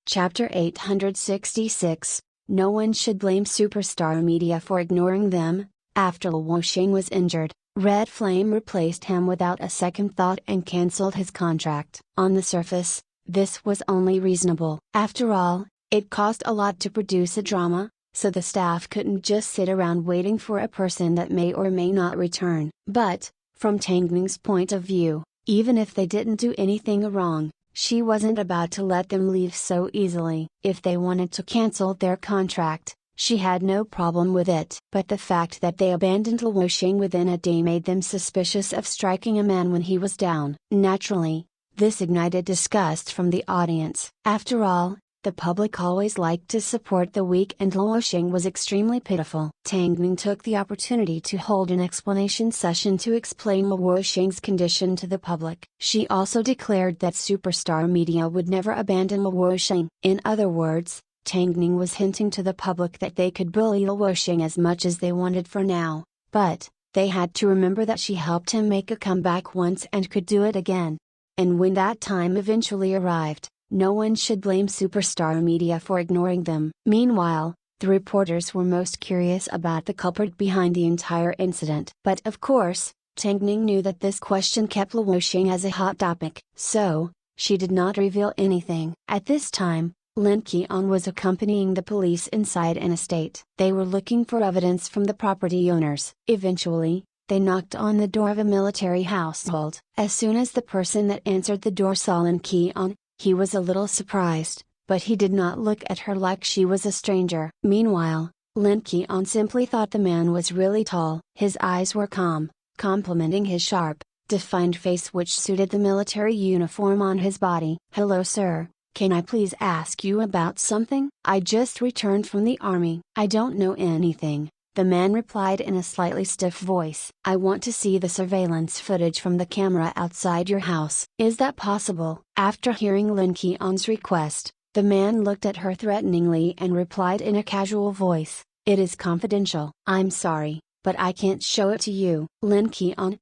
Chapter 866, No one should blame superstar media for ignoring them. After Luo Xing was injured, Red Flame replaced him without a second thought and cancelled his contract. On the surface, this was only reasonable. After all, it cost a lot to produce a drama, so the staff couldn't just sit around waiting for a person that may or may not return. But, from Tang Ning's point of view, even if they didn't do anything wrong, she wasn't about to let them leave so easily. If they wanted to cancel their contract, she had no problem with it. But the fact that they abandoned Luo Xing within a day made them suspicious of striking a man when he was down. Naturally, this ignited disgust from the audience. After all, the public always liked to support the weak, and Luo Xing was extremely pitiful. Tang Ning took the opportunity to hold an explanation session to explain Luo Xing's condition to the public. She also declared that superstar media would never abandon Luo Xing. In other words, Tang Ning was hinting to the public that they could bully Luo Xing as much as they wanted for now, but they had to remember that she helped him make a comeback once and could do it again. And when that time eventually arrived, no one should blame superstar media for ignoring them. Meanwhile, the reporters were most curious about the culprit behind the entire incident. But of course, Tang Ning knew that this question kept Luo Xing as a hot topic, so she did not reveal anything. At this time, Lin Qian was accompanying the police inside an estate. They were looking for evidence from the property owners. Eventually, they knocked on the door of a military household. As soon as the person that answered the door saw Lin Qian, he was a little surprised, but he did not look at her like she was a stranger. Meanwhile, Lin Qian simply thought the man was really tall. His eyes were calm, complementing his sharp, defined face which suited the military uniform on his body. "Hello sir, can I please ask you about something? I just returned from the army." "I don't know anything," the man replied in a slightly stiff voice. "I want to see the surveillance footage from the camera outside your house." "Is that possible?" After hearing Lin Qian's request, the man looked at her threateningly and replied in a casual voice, "It is confidential." "I'm sorry, but I can't show it to you." Lin Qian,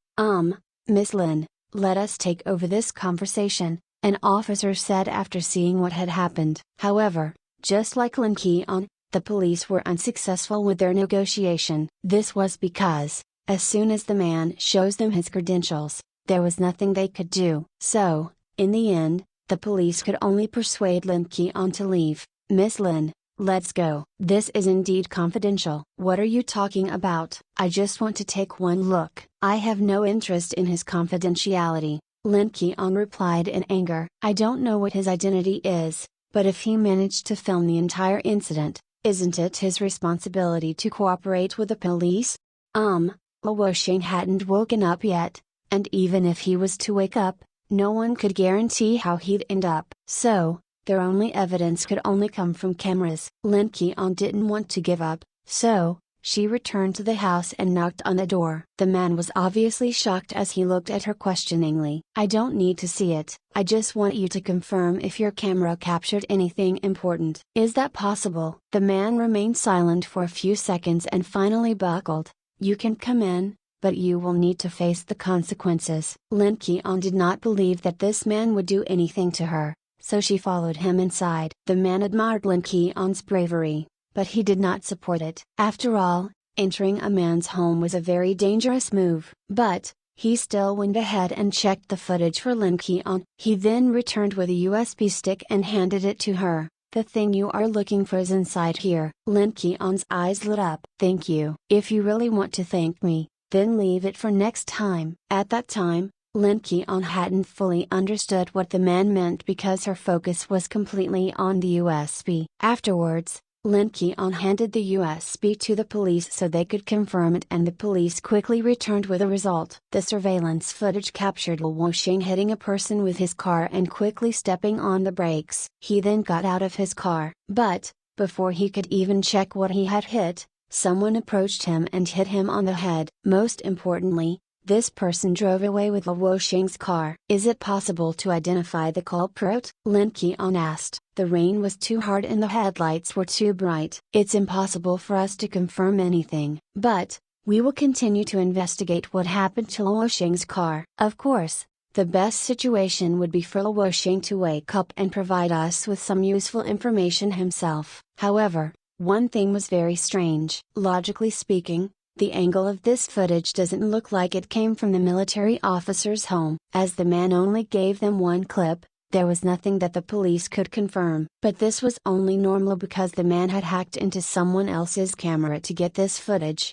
Miss Lin, let us take over this conversation," an officer said after seeing what had happened. However, just like Lin Qian, the police were unsuccessful with their negotiation. This was because, as soon as the man shows them his credentials, there was nothing they could do. So, in the end, the police could only persuade Lin Qian to leave. "Miss Lin, let's go." "This is indeed confidential." "What are you talking about? I just want to take one look." "I have no interest in his confidentiality," Lin Qian replied in anger. "I don't know what his identity is, but if he managed to film the entire incident, isn't it his responsibility to cooperate with the police?" Luo Xing hadn't woken up yet, and even if he was to wake up, no one could guarantee how he'd end up. So, their only evidence could only come from cameras. Lin Qian didn't want to give up, so she returned to the house and knocked on the door. The man was obviously shocked as he looked at her questioningly. "I don't need to see it. I just want you to confirm if your camera captured anything important." "Is that possible?" The man remained silent for a few seconds and finally buckled. "You can come in, but you will need to face the consequences." Lin Qian did not believe that this man would do anything to her, so she followed him inside. The man admired Lin Qian's bravery, but he did not support it. After all, entering a man's home was a very dangerous move. But, he still went ahead and checked the footage for Lin Qian. He then returned with a USB stick and handed it to her. "The thing you are looking for is inside here." Lin Qian's eyes lit up. "Thank you. If you really want to thank me, then leave it for next time." At that time, Lin Qian hadn't fully understood what the man meant because her focus was completely on the USB. Afterwards, Lin Qian handed the USB to the police so they could confirm it, and the police quickly returned with a result. The surveillance footage captured Luo Xing hitting a person with his car and quickly stepping on the brakes. He then got out of his car. But, before he could even check what he had hit, someone approached him and hit him on the head. Most importantly, this person drove away with Luo Xing's car. "Is it possible to identify the culprit?" Lin Qian asked. The rain was too hard and the headlights were too bright. "It's impossible for us to confirm anything, but we will continue to investigate what happened to Luo Xing's car." Of course, The best situation would be for Luo Xing to wake up and provide us with some useful information himself. However, one thing was very strange. Logically speaking, the angle of this footage doesn't look like it came from the military officer's home. As the man only gave them one clip, there was nothing that the police could confirm. But this was only normal because the man had hacked into someone else's camera to get this footage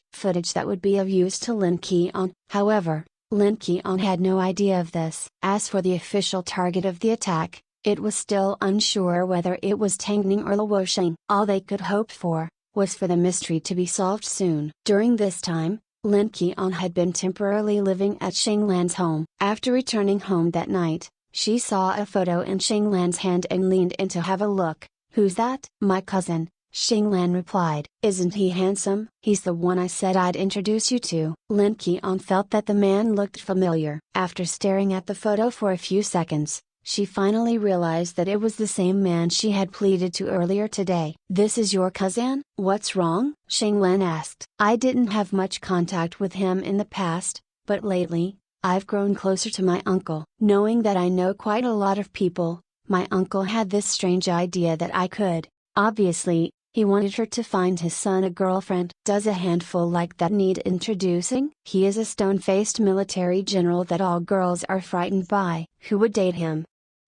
that would be of use to Lin Qian. However, Lin Qian had no idea of this. As for the official target of the attack, it was still unsure whether it was Tang Ning or Luo Xing. All they could hope for was for the mystery to be solved soon. During this time, Lin Qian had been temporarily living at Xing Lan's home. After returning home that night, she saw a photo in Xing Lan's hand and leaned in to have a look. "Who's that?" "My cousin," Xing Lan replied. "Isn't he handsome?" "He's the one I said I'd introduce you to." Lin Qian felt that the man looked familiar. After staring at the photo for a few seconds, she finally realized that it was the same man she had pleaded to earlier today. "This is your cousin? What's wrong?" Xing Lan asked. "I didn't have much contact with him in the past, but lately, I've grown closer to my uncle. Knowing that I know quite a lot of people, my uncle had this strange idea that I could. Obviously, he wanted her to find his son a girlfriend. Does a handful like that need introducing? He is a stone-faced military general that all girls are frightened by. Who would date him?"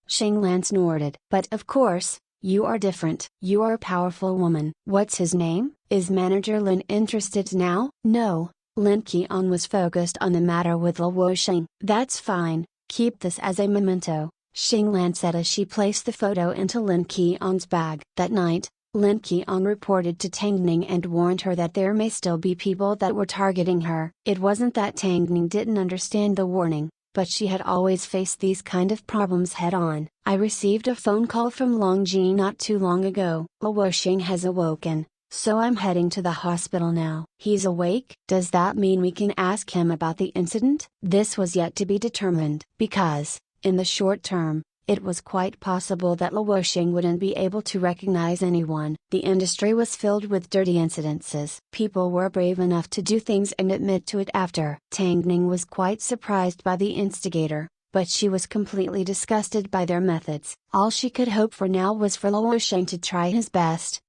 Xing Lan snorted. "But of course, you are different. You are a powerful woman." "What's his name?" "Is Manager Lin interested now?" "No." Lin Qian was focused on the matter with Luo Xing. "That's fine, keep this as a memento," Xing Lan said as she placed the photo into Lin Qian's bag. That night, Lin Qian reported to Tang Ning and warned her that there may still be people that were targeting her. It wasn't that Tang Ning didn't understand the warning, but she had always faced these kind of problems head on. "I received a phone call from Long Ji not too long ago. Luo Xing has awoken, so I'm heading to the hospital now." "He's awake? Does that mean we can ask him about the incident?" This was yet to be determined. Because, in the short term, it was quite possible that Luo Xing wouldn't be able to recognize anyone. The industry was filled with dirty incidences. People were brave enough to do things and admit to it after. Tang Ning was quite surprised by the instigator, but she was completely disgusted by their methods. All she could hope for now was for Luo Xing to try his best.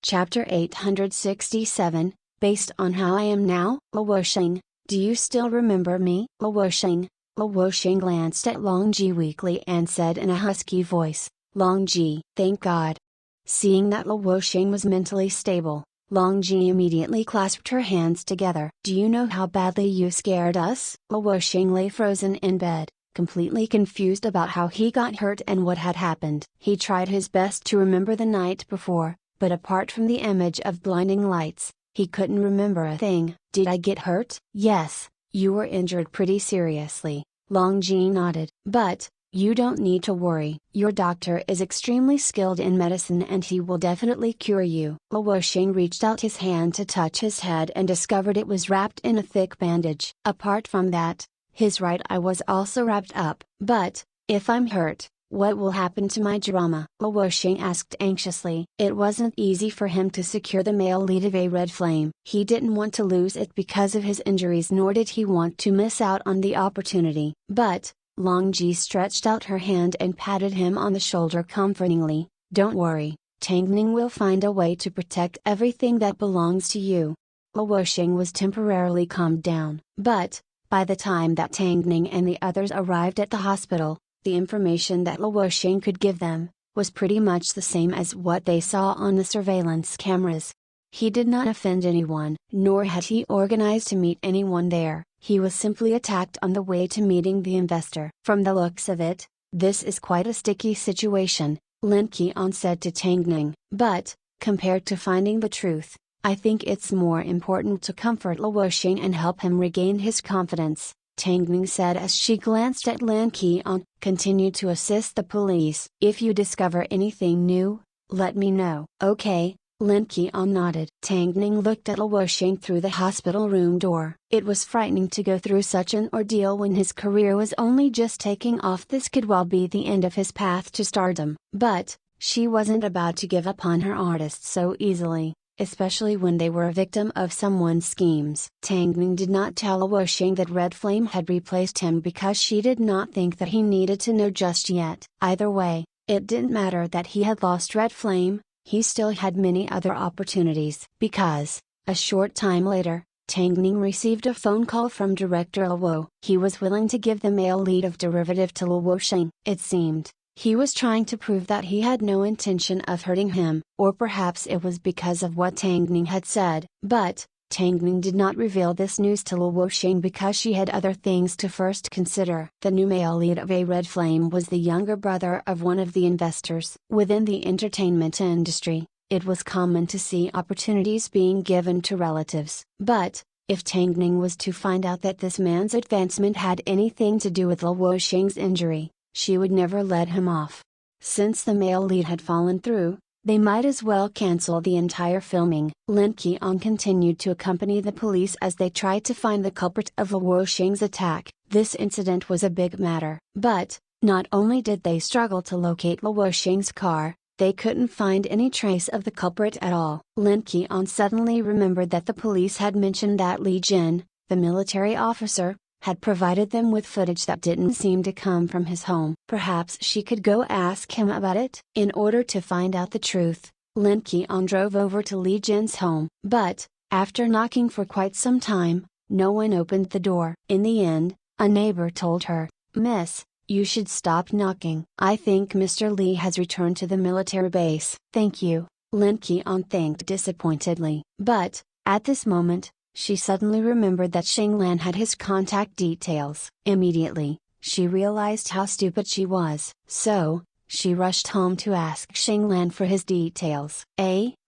Chapter 867, Based on How I Am Now. Luo Xing, do you still remember me? Luo Xing glanced at Long Ji weakly and said in a husky voice, "Long Ji." "Thank God." Seeing that Luo Xing was mentally stable, Long Ji immediately clasped her hands together. "Do you know how badly you scared us?" Luo Xing lay frozen in bed, completely confused about how he got hurt and what had happened. He tried his best to remember the night before, but apart from the image of blinding lights, he couldn't remember a thing. "Did I get hurt?" "Yes, you were injured pretty seriously," Long Ji nodded. "But, you don't need to worry. Your doctor is extremely skilled in medicine and he will definitely cure you." Luo Xing reached out his hand to touch his head and discovered it was wrapped in a thick bandage. Apart from that, his right eye was also wrapped up. "But, if I'm hurt, what will happen to my drama?" Luo Xing asked anxiously. It wasn't easy for him to secure the male lead of a Red Flame. He didn't want to lose it because of his injuries, nor did he want to miss out on the opportunity. But, Long Ji stretched out her hand and patted him on the shoulder comfortingly. "Don't worry, Tang Ning will find a way to protect everything that belongs to you." Luo Xing was temporarily calmed down. But, by the time that Tang Ning and the others arrived at the hospital, the information that Luo Xing could give them was pretty much the same as what they saw on the surveillance cameras. He did not offend anyone, nor had he organized to meet anyone there. He was simply attacked on the way to meeting the investor. "From the looks of it, this is quite a sticky situation," Lin Qian said to Tang Ning. "But, compared to finding the truth, I think it's more important to comfort Luo Xing and help him regain his confidence," Tang Ning said as she glanced at Lin Qian. "Continue to assist the police. If you discover anything new, let me know." "Okay," Lin Qian nodded. Tang Ning looked at Luo Xing through the hospital room door. It was frightening to go through such an ordeal when his career was only just taking off. This could well be the end of his path to stardom. But, she wasn't about to give up on her artist so easily. especially when they were a victim of someone's schemes. Tang Ning did not tell Luo Xing that Red Flame had replaced him because she did not think that he needed to know just yet. Either way, it didn't matter that he had lost Red Flame, he still had many other opportunities. Because, a short time later, Tang Ning received a phone call from Director Luo. He was willing to give the male lead of derivative to Luo Xing. It seemed he was trying to prove that he had no intention of hurting him, or perhaps it was because of what Tang Ning had said. But, Tang Ning did not reveal this news to Luo Xing because she had other things to first consider. The new male lead of a Red Flame was the younger brother of one of the investors. Within the entertainment industry, it was common to see opportunities being given to relatives. But, if Tang Ning was to find out that this man's advancement had anything to do with Luo Xing's injury, she would never let him off. Since the male lead had fallen through, they might as well cancel the entire filming. Lin Qian continued to accompany the police as they tried to find the culprit of Luo Xing's attack. This incident was a big matter. But, not only did they struggle to locate Luo Xing's car, they couldn't find any trace of the culprit at all. Lin Qian suddenly remembered that the police had mentioned that Li Jin, the military officer, had provided them with footage that didn't seem to come from his home. Perhaps she could go ask him about it? In order to find out the truth, Lin Qian drove over to Li Jin's home. But, after knocking for quite some time, no one opened the door. In the end, a neighbor told her, "Miss, you should stop knocking. I think Mr. Li has returned to the military base." "Thank you," Lin Qian thanked disappointedly. But, at this moment, she suddenly remembered that Xing Lan had his contact details. Immediately, she realized how stupid she was. So, she rushed home to ask Xing Lan for his details.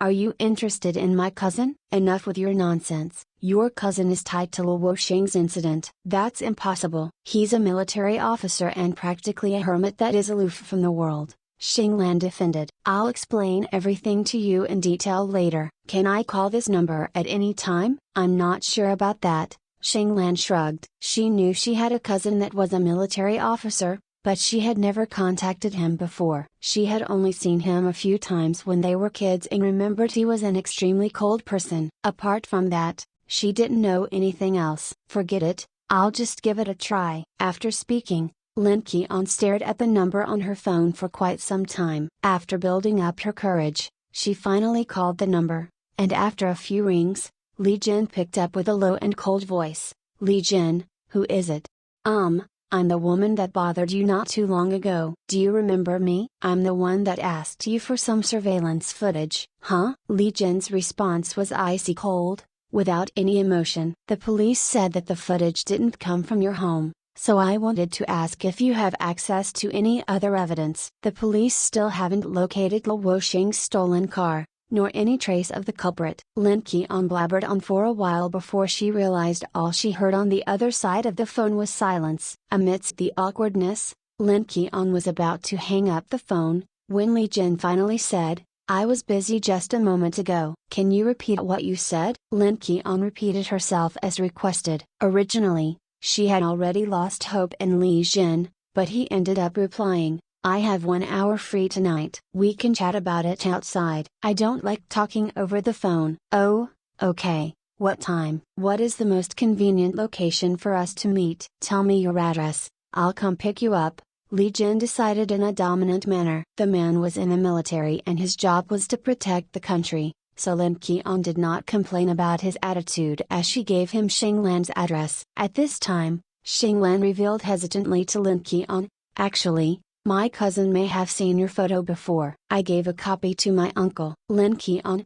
Are you interested in my cousin? Enough with your nonsense. Your cousin is tied to Luo Xing's incident. That's impossible. He's a military officer and practically a hermit that is aloof from the world, Xing Lan defended. I'll explain everything to you in detail later. Can I call this number at any time? I'm not sure about that, Xing Lan shrugged. She knew she had a cousin that was a military officer, but she had never contacted him before. She had only seen him a few times when they were kids and remembered he was an extremely cold person. Apart from that, she didn't know anything else. Forget it, I'll just give it a try. After speaking, Lin Qian stared at the number on her phone for quite some time. After building up her courage, she finally called the number, and after a few rings, Li Jin picked up with a low and cold voice. "Li Jin, who is it?" I'm the woman that bothered you not too long ago. Do you remember me? I'm the one that asked you for some surveillance footage." "Huh?" Li Jin's response was icy cold, without any emotion. "The police said that the footage didn't come from your home, so I wanted to ask if you have access to any other evidence." The police still haven't located Luo Xing's stolen car, nor any trace of the culprit. Lin Qian blabbered on for a while before she realized all she heard on the other side of the phone was silence. Amidst the awkwardness, Lin Qian was about to hang up the phone, when Li Jin finally said, "I was busy just a moment ago. Can you repeat what you said?" Lin Qian repeated herself as requested. Originally, she had already lost hope in Li Jin, but he ended up replying, "I have 1 hour free tonight. We can chat about it outside. I don't like talking over the phone." "Oh, okay. What time? What is the most convenient location for us to meet?" "Tell me your address, I'll come pick you up," Li Jin decided in a dominant manner. The man was in the military and his job was to protect the country, so Lin Qian did not complain about his attitude as she gave him Xing Lan's address. At this time, Xing Lan revealed hesitantly to Lin Qian, "Actually, my cousin may have seen your photo before. I gave a copy to my uncle." Lin Qian,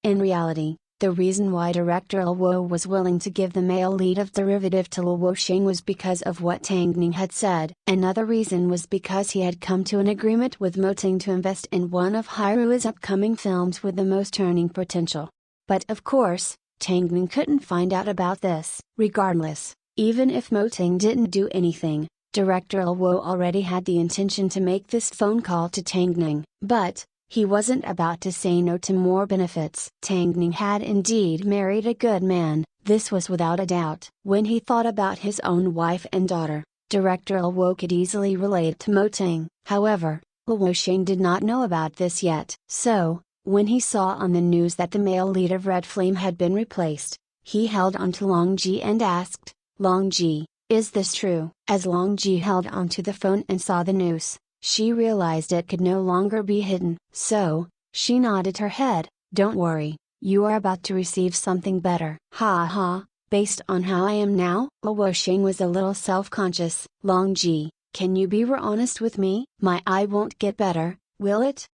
In reality, the reason why Director Luo was willing to give the male lead of derivative to Luo Xing was because of what Tang Ning had said. Another reason was because he had come to an agreement with Mo Ting to invest in one of Hairua's upcoming films with the most earning potential. But of course, Tang Ning couldn't find out about this. Regardless, even if Mo Ting didn't do anything, Director Luo already had the intention to make this phone call to Tang Ning. But, he wasn't about to say no to more benefits. Tang Ning had indeed married a good man, this was without a doubt. When he thought about his own wife and daughter, Director Luo could easily relate to Mo Ting. However, Luo Xing did not know about this yet. So, When he saw on the news that the male lead of Red Flame had been replaced, he held on to Long Ji and asked, "Long Ji, is this true?" As Long Ji held onto the phone and saw the news, she realized it could no longer be hidden. So, she nodded her head. "Don't worry, you are about to receive something better." "Ha ha, based on how I am now?" Luo Xing was a little self-conscious. "Long Ji, can you be honest with me? My eye won't get better, will it?"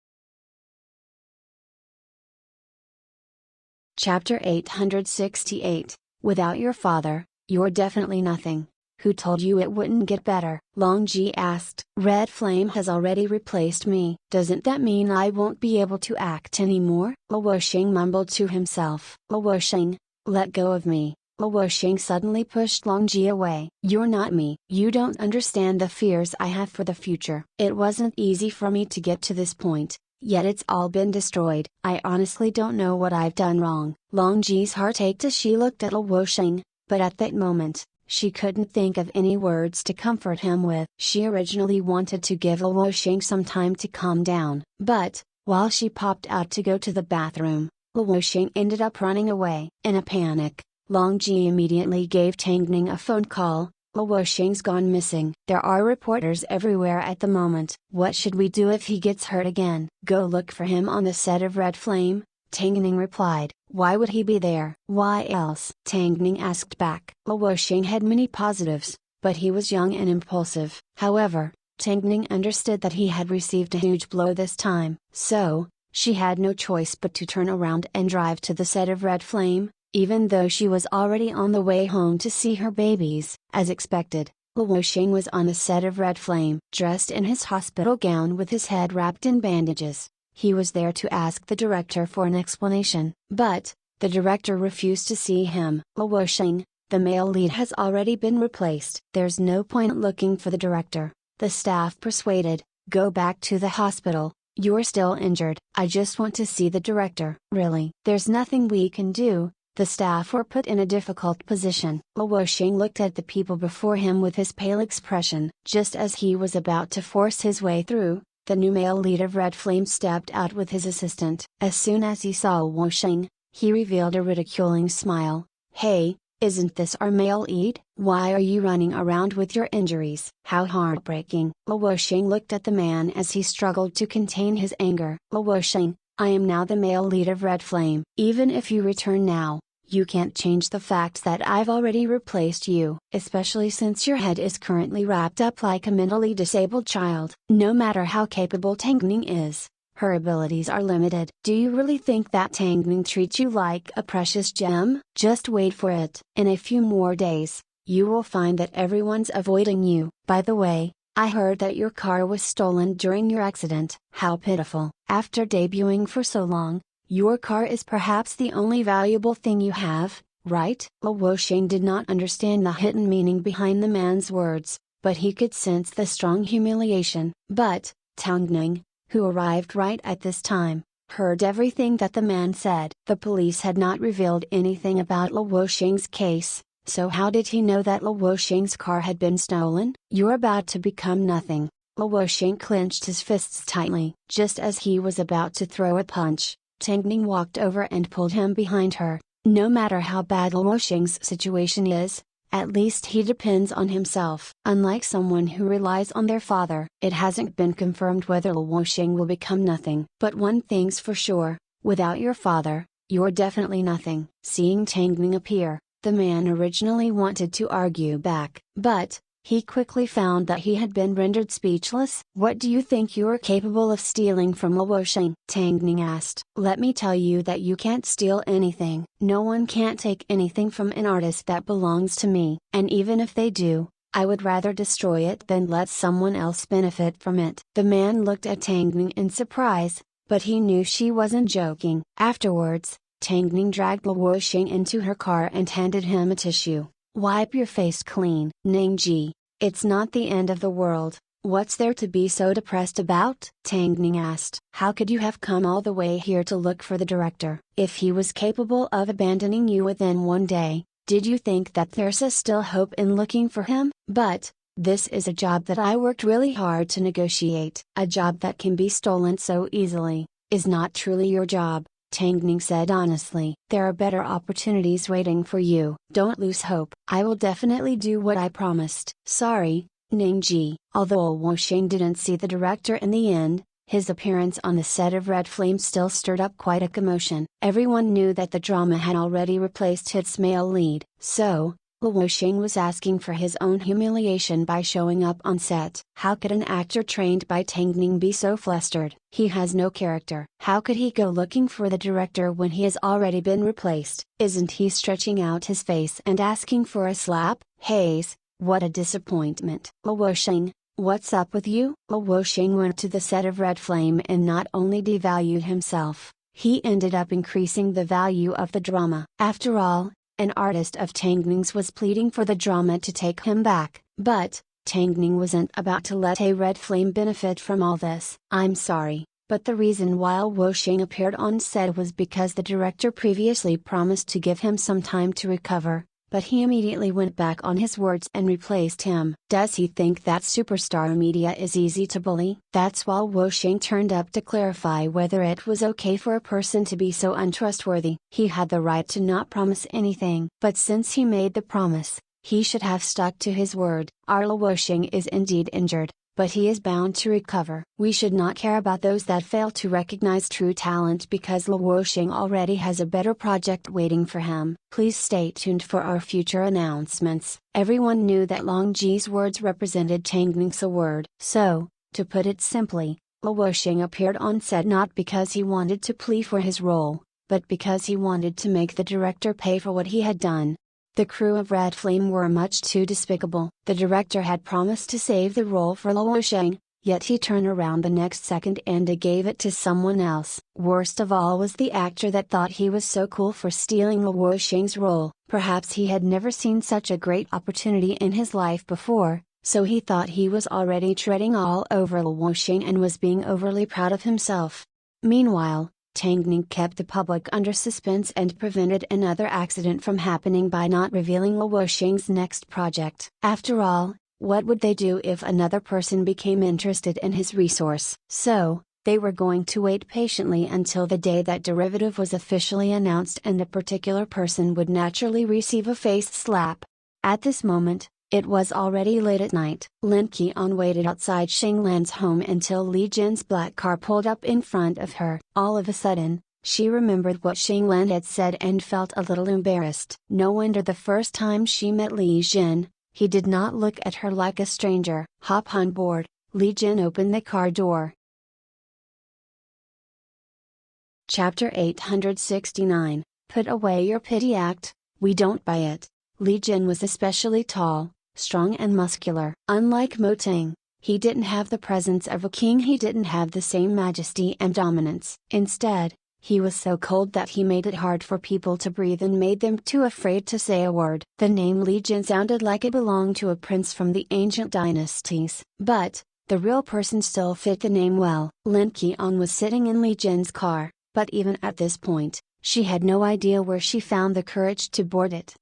Chapter 868, Without your father, you're definitely nothing. Who told you it wouldn't get better? Long Ji asked. Red Flame has already replaced me. Doesn't that mean I won't be able to act anymore? Luo Xing mumbled to himself. Luo Xing, let go of me. Luo Xing suddenly pushed Long Ji away. You're not me. You don't understand the fears I have for the future. It wasn't easy for me to get to this point. Yet it's all been destroyed. I honestly don't know what I've done wrong. Long Ji's heart ached as she looked at Luo Xing, but at that moment, she couldn't think of any words to comfort him with. She originally wanted to give Luo Xing some time to calm down, but, while she popped out to go to the bathroom, Luo Xing ended up running away. In a panic, Long Ji immediately gave Tang Ning a phone call. Luo Xing's gone missing. There are reporters everywhere at the moment. What should we do if he gets hurt again? Go look for him on the set of Red Flame, Tang Ning replied. Why would he be there? Why else? Tang Ning asked back. Luo Xing had many positives, but he was young and impulsive. However, Tang Ning understood that he had received a huge blow this time. So, she had no choice but to turn around and drive to the set of Red Flame. Even though she was already on the way home to see her babies. As expected, Luo Xing was on the set of Red Flame. Dressed in his hospital gown with his head wrapped in bandages, he was there to ask the director for an explanation. But, the director refused to see him. Luo Xing, the male lead has already been replaced. There's no point looking for the director, the staff persuaded. Go back to the hospital, you're still injured. I just want to see the director. Really? There's nothing we can do. The staff were put in a difficult position. Luo Xing looked at the people before him with his pale expression. Just as he was about to force his way through, the new male lead of Red Flame stepped out with his assistant. As soon as he saw Luo Xing, he revealed a ridiculing smile. Hey, isn't this our male lead? Why are you running around with your injuries? How heartbreaking. Luo Xing looked at the man as he struggled to contain his anger. Luo Xing, I am now the male lead of Red Flame. Even if you return now, you can't change the fact that I've already replaced you, especially since your head is currently wrapped up like a mentally disabled child. No matter how capable Tang Ning is, her abilities are limited. Do you really think that Tang Ning treats you like a precious gem? Just wait for it. In a few more days, you will find that everyone's avoiding you. By the way, I heard that your car was stolen during your accident. How pitiful. After debuting for so long, your car is perhaps the only valuable thing you have, right? Luo Xing did not understand the hidden meaning behind the man's words, but he could sense the strong humiliation. But, Tang Ning, who arrived right at this time, heard everything that the man said. The police had not revealed anything about Luo Xing's case, so how did he know that Luo Xing's car had been stolen? You're about to become nothing. Luo Xing clenched his fists tightly. Just as he was about to throw a punch, Tang Ning walked over and pulled him behind her. No matter how bad Luo Xing's situation is, at least he depends on himself. Unlike someone who relies on their father, it hasn't been confirmed whether Luo Xing will become nothing. But one thing's for sure, without your father, you're definitely nothing. Seeing Tang Ning appear, the man originally wanted to argue back, but, he quickly found that he had been rendered speechless. What do you think you're capable of stealing from Luo Xing? Tang Ning asked. Let me tell you that you can't steal anything. No one can't take anything from an artist that belongs to me. And even if they do, I would rather destroy it than let someone else benefit from it. The man looked at Tang Ning in surprise, but he knew she wasn't joking. Afterwards, Tang Ning dragged Luo Xing into her car and handed him a tissue. Wipe your face clean. Ningji, it's not the end of the world. What's there to be so depressed about? Tang Ning asked. How could you have come all the way here to look for the director? If he was capable of abandoning you within one day, did you think that there's still hope in looking for him? But, this is a job that I worked really hard to negotiate. A job that can be stolen so easily. is not truly your job, Tang Ning said honestly. There are better opportunities waiting for you. Don't lose hope. I will definitely do what I promised. Sorry, Ningji. Although Wu Xing didn't see the director in the end, his appearance on the set of Red Flame still stirred up quite a commotion. Everyone knew that the drama had already replaced its male lead, so Wu Xing was asking for his own humiliation by showing up on set. How could an actor trained by Tang Ning be so flustered? He has no character. How could he go looking for the director when he has already been replaced? Isn't he stretching out his face and asking for a slap? Haze, what a disappointment. Wu Xing, what's up with you? Wu Xing went to the set of Red Flame and not only devalued himself, he ended up increasing the value of the drama. After all, an artist of Tang Ning's was pleading for the drama to take him back, but Tang Ning wasn't about to let a Red Flame benefit from all this. I'm sorry, but the reason why Wu Xing appeared on set was because the director previously promised to give him some time to recover, but he immediately went back on his words and replaced him. Does he think that superstar media is easy to bully? That's why Wu Xing turned up to clarify whether it was okay for a person to be so untrustworthy. He had the right to not promise anything, but since he made the promise, he should have stuck to his word. Our Wu Xing is indeed injured, but he is bound to recover. We should not care about those that fail to recognize true talent because Wu Xing already has a better project waiting for him. Please stay tuned for our future announcements. Everyone knew that Long Ji's words represented Tang Ning's word. So, to put it simply, Wu Xing appeared on set not because he wanted to plead for his role, but because he wanted to make the director pay for what he had done. The crew of Red Flame were much too despicable. The director had promised to save the role for Wu Xing, yet he turned around the next second and gave it to someone else. Worst of all was the actor that thought he was so cool for stealing Wu Xing's role. Perhaps he had never seen such a great opportunity in his life before, so he thought he was already treading all over Wu Xing and was being overly proud of himself. Meanwhile, Tang Ning kept the public under suspense and prevented another accident from happening by not revealing Wu Xing's next project. After all, what would they do if another person became interested in his resource? So, they were going to wait patiently until the day that derivative was officially announced and a particular person would naturally receive a face slap. At this moment, it was already late at night. Lin Qian waited outside Xinglan's home until Li Jin's black car pulled up in front of her. All of a sudden, she remembered what Xinglan had said and felt a little embarrassed. No wonder the first time she met Li Jin, he did not look at her like a stranger. Hop on board, Li Jin opened the car door. Chapter 869, Put away your pity act, we don't buy it. Li Jin was especially tall, strong and muscular. Unlike Mo Ting, he didn't have the presence of a king. He didn't have the same majesty and dominance. Instead, he was so cold that he made it hard for people to breathe and made them too afraid to say a word. The name Li Jin sounded like it belonged to a prince from the ancient dynasties. But, the real person still fit the name well. Lin Qian was sitting in Li Jin's car, but even at this point, she had no idea where she found the courage to board it.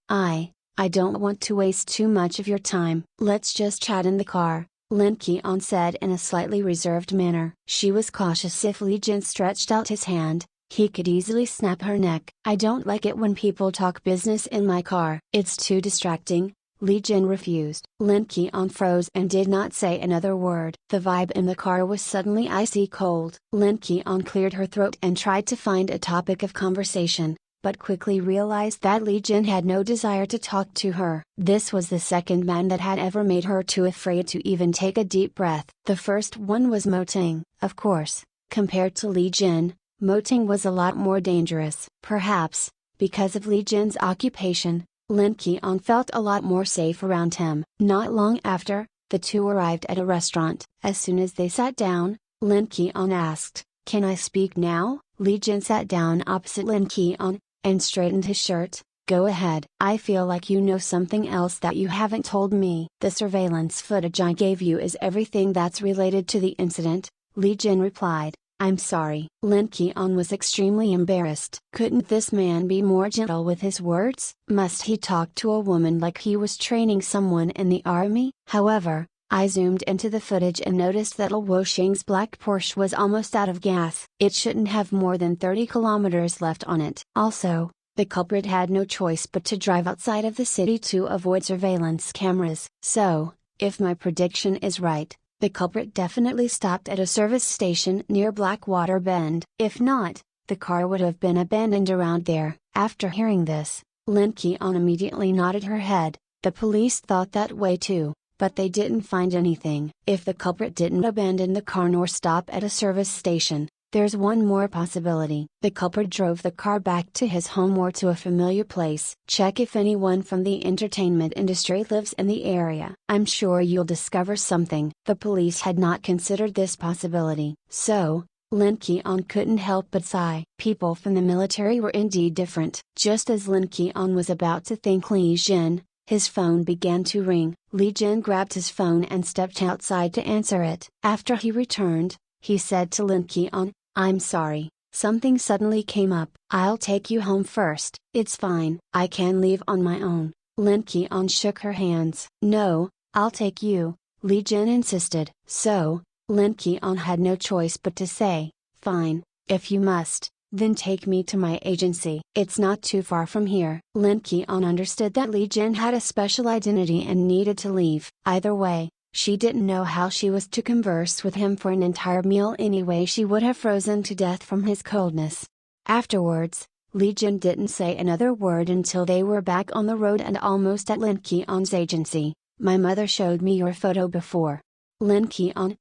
I don't want to waste too much of your time. Let's just chat in the car, Lin Qian said in a slightly reserved manner. She was cautious. If Li Jin stretched out his hand, he could easily snap her neck. I don't like it when people talk business in my car. It's too distracting, Li Jin refused. Lin Qian froze and did not say another word. The vibe in the car was suddenly icy cold. Lin Qian cleared her throat and tried to find a topic of conversation, but quickly realized that Li Jin had no desire to talk to her. This was the second man that had ever made her too afraid to even take a deep breath. The first one was Mo Ting. Of course, compared to Li Jin, Mo Ting was a lot more dangerous. Perhaps, because of Li Jin's occupation, Lin Qian felt a lot more safe around him. Not long after, the two arrived at a restaurant. As soon as they sat down, Lin Qian asked, "Can I speak now?" Li Jin sat down opposite Lin Qian, and straightened his shirt. "Go ahead. I feel like you know something else that you haven't told me." "The surveillance footage I gave you is everything that's related to the incident," Li Jin replied. "I'm sorry." Lin Qian was extremely embarrassed. Couldn't this man be more gentle with his words? Must he talk to a woman like he was training someone in the army? However, I zoomed into the footage and noticed that Luosheng's black Porsche was almost out of gas. It shouldn't have more than 30 kilometers left on it. Also, the culprit had no choice but to drive outside of the city to avoid surveillance cameras. So, if my prediction is right, the culprit definitely stopped at a service station near Blackwater Bend. If not, the car would have been abandoned around there. After hearing this, Lin Qian immediately nodded her head. The police thought that way too, but they didn't find anything. If the culprit didn't abandon the car nor stop at a service station, there's one more possibility. The culprit drove the car back to his home or to a familiar place. Check if anyone from the entertainment industry lives in the area. I'm sure you'll discover something. The police had not considered this possibility. So, Lin Qian couldn't help but sigh. People from the military were indeed different. Just as Lin Qian was about to thank Li Jin, his phone began to ring. Li Jin grabbed his phone and stepped outside to answer it. After he returned, he said to Lin Qian, "I'm sorry, something suddenly came up. I'll take you home first." "It's fine, I can leave on my own." Lin Qian shook her hands. "No, I'll take you," Li Jin insisted. So, Lin Qian had no choice but to say, "Fine, if you must, then take me to my agency. It's not too far from here." Lin Qian understood that Li Jin had a special identity and needed to leave. Either way, she didn't know how she was to converse with him for an entire meal anyway. She would have frozen to death from his coldness. Afterwards, Li Jin didn't say another word until they were back on the road and almost at Lin Qian's agency. "My mother showed me your photo before." Lin Qian,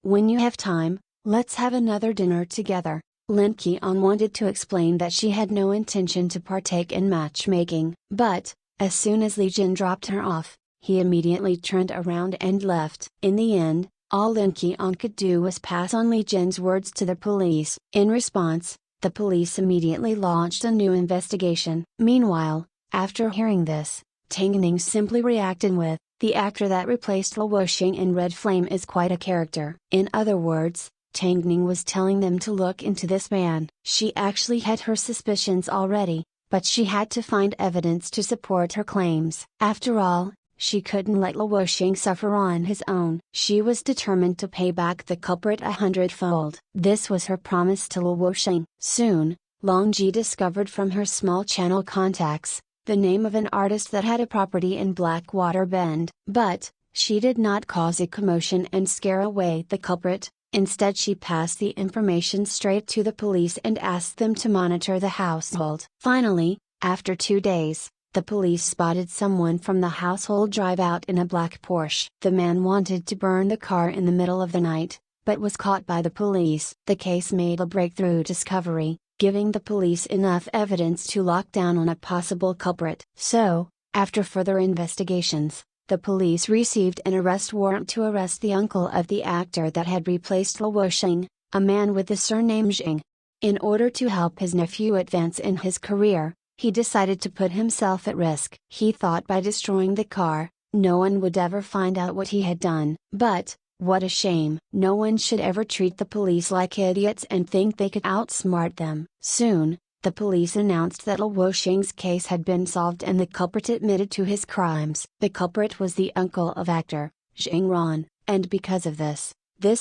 when you have time, let's have another dinner together." Lin Qian wanted to explain that she had no intention to partake in matchmaking, but, as soon as Li Jin dropped her off, he immediately turned around and left. In the end, all Lin Qian could do was pass on Li Jin's words to the police. In response, the police immediately launched a new investigation. Meanwhile, after hearing this, Tang Ning simply reacted with, "The actor that replaced Luosheng in Red Flame is quite a character." In other words, Tang Ning was telling them to look into this man. She actually had her suspicions already, but she had to find evidence to support her claims. After all, she couldn't let Luosheng suffer on his own. She was determined to pay back the culprit 100-fold. This was her promise to Luosheng. Soon, Long Ji discovered from her small channel contacts, the name of an artist that had a property in Blackwater Bend. But, she did not cause a commotion and scare away the culprit. Instead, she passed the information straight to the police and asked them to monitor the household. Finally, after 2 days, the police spotted someone from the household drive out in a black Porsche. The man wanted to burn the car in the middle of the night, but was caught by the police. The case made a breakthrough discovery, giving the police enough evidence to lock down on a possible culprit. So, after further investigations, the police received an arrest warrant to arrest the uncle of the actor that had replaced Luosheng, a man with the surname Zhang. In order to help his nephew advance in his career, he decided to put himself at risk. He thought by destroying the car, no one would ever find out what he had done. But, what a shame. No one should ever treat the police like idiots and think they could outsmart them. Soon, the police announced that Luosheng's case had been solved and the culprit admitted to his crimes. The culprit was the uncle of actor, Zhang Ran, and because of this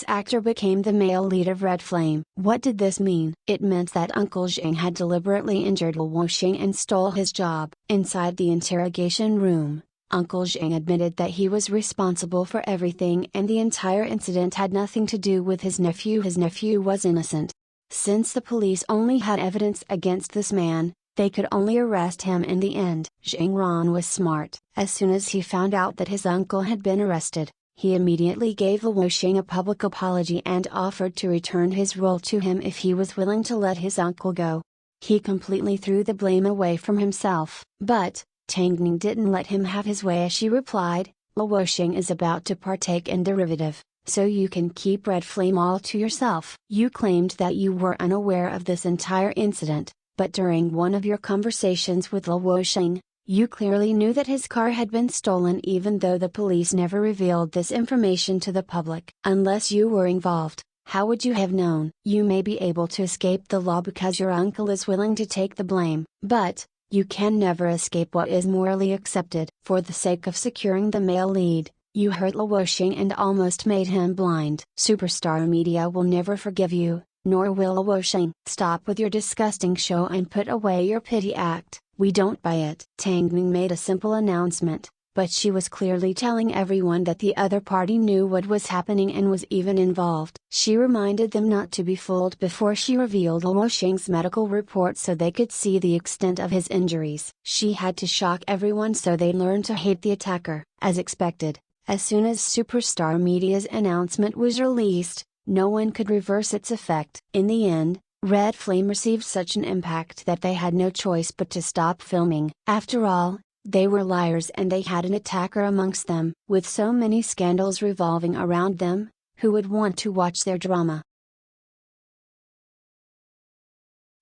actor became the male lead of Red Flame. What did this mean? It meant that Uncle Zhang had deliberately injured Luosheng and stole his job. Inside the interrogation room, Uncle Zhang admitted that he was responsible for everything and the entire incident had nothing to do with his nephew. His nephew was innocent. Since the police only had evidence against this man, they could only arrest him in the end. Zhang Ran was smart. As soon as he found out that his uncle had been arrested, he immediately gave Luosheng a public apology and offered to return his role to him if he was willing to let his uncle go. He completely threw the blame away from himself. But, Tang Ning didn't let him have his way as she replied, "Luosheng is about to partake in derivative, so you can keep Red Flame all to yourself." You claimed that you were unaware of this entire incident, but during one of your conversations with Luosheng, you clearly knew that his car had been stolen even though the police never revealed this information to the public. Unless you were involved, how would you have known? You may be able to escape the law because your uncle is willing to take the blame, but, you can never escape what is morally accepted. For the sake of securing the male lead, You hurt Luo Xing and almost made him blind. Superstar Media will never forgive you, nor will Luo Xing. Stop with your disgusting show and put away your pity act. We don't buy it. Tang Ning made a simple announcement, but she was clearly telling everyone that the other party knew what was happening and was even involved. She reminded them not to be fooled before she revealed Luo Xing's medical report so they could see the extent of his injuries. She had to shock everyone so they learned to hate the attacker. As expected, as soon as Superstar Media's announcement was released, no one could reverse its effect. In the end, Red Flame received such an impact that they had no choice but to stop filming. After all, they were liars and they had an attacker amongst them. With so many scandals revolving around them, who would want to watch their drama?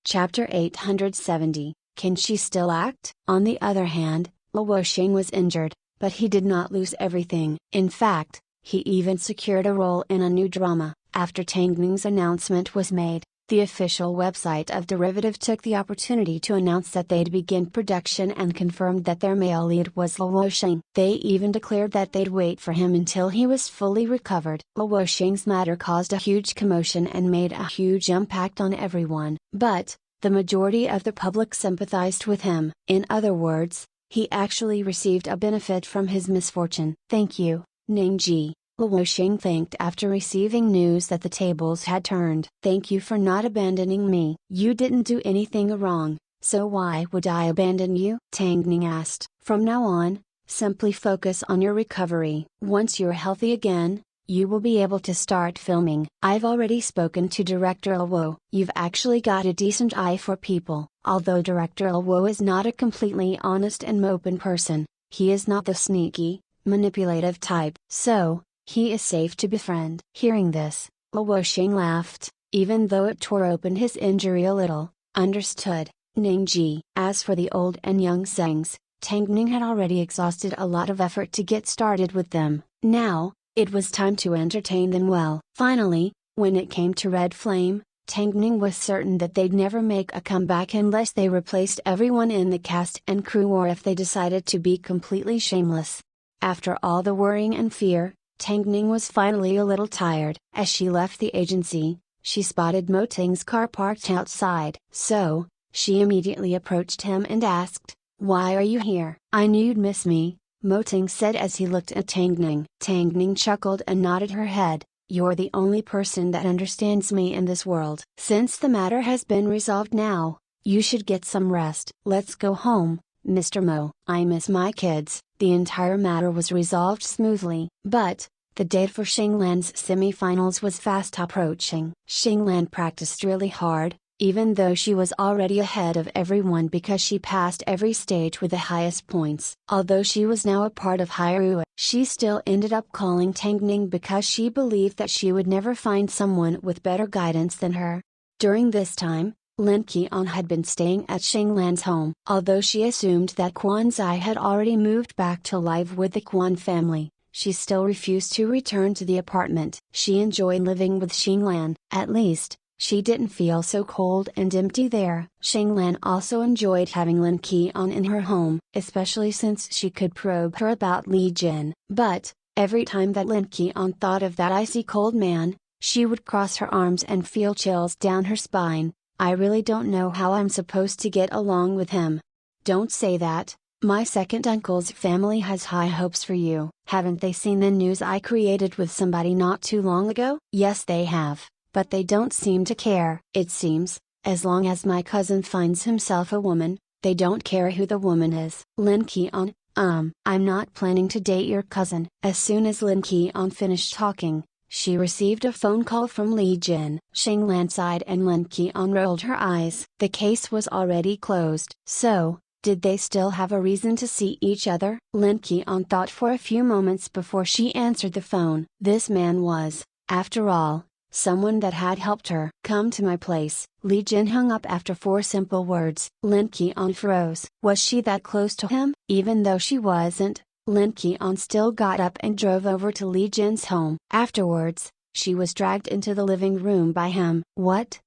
Chapter 870, Can She Still Act? On the other hand, Luo Xing was injured, but he did not lose everything. In fact, he even secured a role in a new drama. After Tang Ning's announcement was made, the official website of Derivative took the opportunity to announce that they'd begin production and confirmed that their male lead was Luo Xing. They even declared that they'd wait for him until he was fully recovered. Luo Xing's matter caused a huge commotion and made a huge impact on everyone, but the majority of the public sympathized with him. In other words, he actually received a benefit from his misfortune. Thank you, Ningji. Luo Xing thanked after receiving news that the tables had turned. Thank you for not abandoning me. You didn't do anything wrong, so why would I abandon you? Tang Ning asked. From now on, simply focus on your recovery. Once you're healthy again, you will be able to start filming. I've already spoken to Director Luo. You've actually got a decent eye for people. Although Director Luo is not a completely honest and open person, he is not the sneaky, manipulative type. So, he is safe to befriend. Hearing this, Luo Xing laughed, even though it tore open his injury a little. Understood, Ningji. As for the old and young Sengs, Tang Ning had already exhausted a lot of effort to get started with them. Now, it was time to entertain them well. Finally, when it came to Red Flame, Tang Ning was certain that they'd never make a comeback unless they replaced everyone in the cast and crew or if they decided to be completely shameless. After all the worrying and fear, Tang Ning was finally a little tired. As she left the agency, she spotted Mo Ting's car parked outside. So, she immediately approached him and asked, "Why are you here?" "I knew you'd miss me," Mo Ting said as he looked at Tang Ning. Tang Ning chuckled and nodded her head. "You're the only person that understands me in this world. Since the matter has been resolved now, you should get some rest. Let's go home, Mr. Mo." "I miss my kids." The entire matter was resolved smoothly. But, the date for Xinglan's semi-finals was fast approaching. Xinglan practiced really hard, even though she was already ahead of everyone because she passed every stage with the highest points. Although she was now a part of Hyrule, she still ended up calling Tang Ning because she believed that she would never find someone with better guidance than her. During this time, Lin Qian had been staying at Xinglan's home. Although she assumed that Quan Zai had already moved back to live with the Quan family, she still refused to return to the apartment. She enjoyed living with Xinglan. At least, she didn't feel so cold and empty there. Xinglan also enjoyed having Lin Qian in her home, especially since she could probe her about Li Jin. But, every time that Lin Qian thought of that icy cold man, she would cross her arms and feel chills down her spine. "I really don't know how I'm supposed to get along with him." "Don't say that. My second uncle's family has high hopes for you." "Haven't they seen the news I created with somebody not too long ago?" "Yes, they have, but they don't seem to care." "It seems, as long as my cousin finds himself a woman, they don't care who the woman is." Lin Qian, I'm not planning to date your cousin." As soon as Lin Qian finished talking, she received a phone call from Li Jin. Xinglan sighed and Lin Qian rolled her eyes. The case was already closed. So, did they still have a reason to see each other? Lin Qian thought for a few moments before she answered the phone. This man was, after all, someone that had helped her. "Come to my place." Li Jin hung up after 4 simple words. Lin Qian froze. Was she that close to him? Even though she wasn't, Lin Qian still got up and drove over to Li Jin's home. Afterwards, she was dragged into the living room by him. What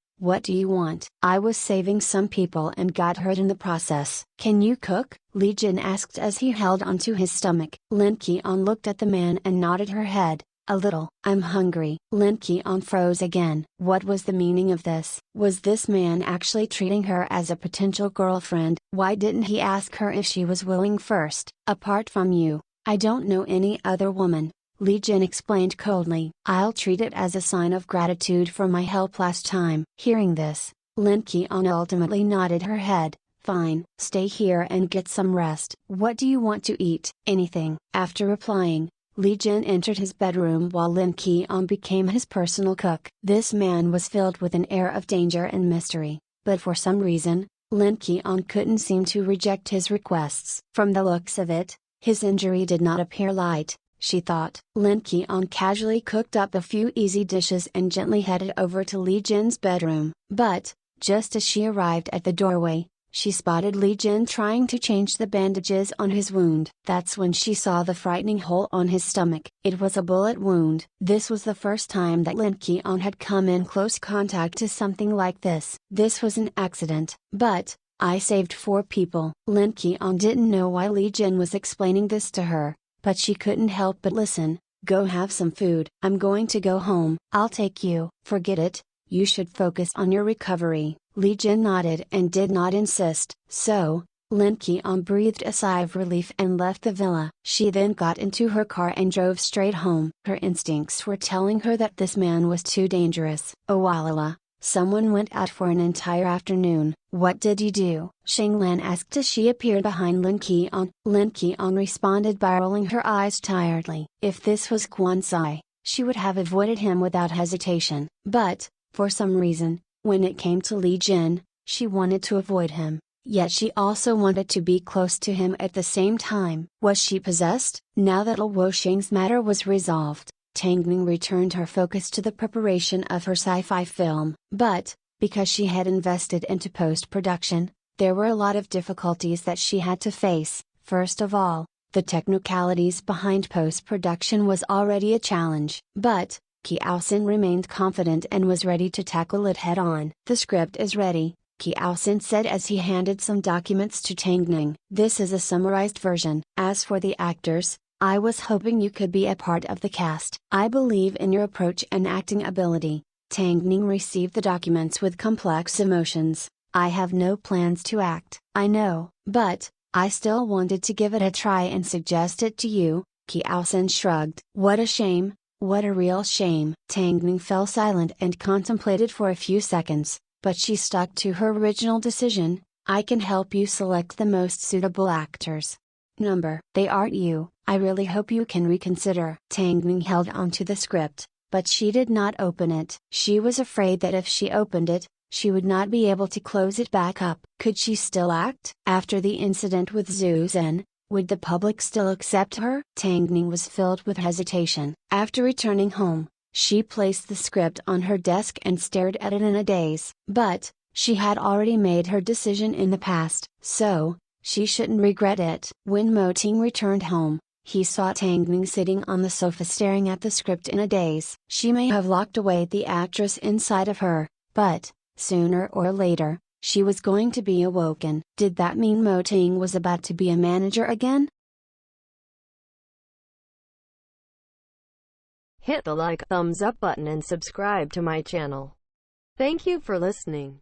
do you want?" "I was saving some people and got hurt in the process." "Can you cook?" Li Jin asked as he held onto his stomach. Lin Qian looked at the man and nodded her head. A little. I'm hungry. Lin Qian froze again. What was the meaning of this? Was this man actually treating her as a potential girlfriend? Why didn't he ask her if she was willing first? Apart from you, I don't know any other woman, Li Jin explained coldly. I'll treat it as a sign of gratitude for my help last time. Hearing this, Lin Qian ultimately nodded her head. Fine. Stay here and get some rest. What do you want to eat? Anything. After replying, Li Jin entered his bedroom while Lin Qian became his personal cook. This man was filled with an air of danger and mystery, but for some reason, Lin Qian couldn't seem to reject his requests. From the looks of it, his injury did not appear light, she thought. Lin Qian casually cooked up a few easy dishes and gently headed over to Li Jin's bedroom. But, just as she arrived at the doorway, she spotted Li Jin trying to change the bandages on his wound. That's when she saw the frightening hole on his stomach. It was a bullet wound. This was the first time that Lin Qian had come in close contact to something like this. This was an accident. But, I saved 4 people. Lin Qian didn't know why Li Jin was explaining this to her, but she couldn't help but listen. Go have some food. I'm going to go home. I'll take you. Forget it. You should focus on your recovery. Li Jin nodded and did not insist. So, Lin Qian breathed a sigh of relief and left the villa. She then got into her car and drove straight home. Her instincts were telling her that this man was too dangerous. Oh walala, someone went out for an entire afternoon. What did you do? Shang Lan asked as she appeared behind Lin Qian. Lin Qian responded by rolling her eyes tiredly. If this was Quan Sai, she would have avoided him without hesitation. But, for some reason, when it came to Li Jin, she wanted to avoid him, yet she also wanted to be close to him at the same time. Was she possessed? Now that Lu Wosheng's matter was resolved, Tang Ning returned her focus to the preparation of her sci-fi film. But, because she had invested into post-production, there were a lot of difficulties that she had to face. First of all, the technicalities behind post-production was already a challenge. But, Kiaosin remained confident and was ready to tackle it head-on. The script is ready, Kiaosin said as he handed some documents to Tang Ning. This is a summarized version. As for the actors, I was hoping you could be a part of the cast. I believe in your approach and acting ability. Tang Ning received the documents with complex emotions. I have no plans to act. I know, but, I still wanted to give it a try and suggest it to you. Kiaosin shrugged. What a shame. What a real shame. Tang Ning fell silent and contemplated for a few seconds, but she stuck to her original decision. I can help you select the most suitable actors. They aren't you. I really hope you can reconsider. Tang Ning held onto the script, but she did not open it. She was afraid that if she opened it, she would not be able to close it back up. Could she still act? After the incident with Zhu Zhen, would the public still accept her? Tang Ning was filled with hesitation. After returning home, she placed the script on her desk and stared at it in a daze. But, she had already made her decision in the past, so, she shouldn't regret it. When Mo Ting returned home, he saw Tang Ning sitting on the sofa staring at the script in a daze. She may have locked away the actress inside of her, but, sooner or later, she was going to be awoken. Did that mean Mo Ting was about to be a manager again? Hit the like, thumbs up button and subscribe to my channel. Thank you for listening.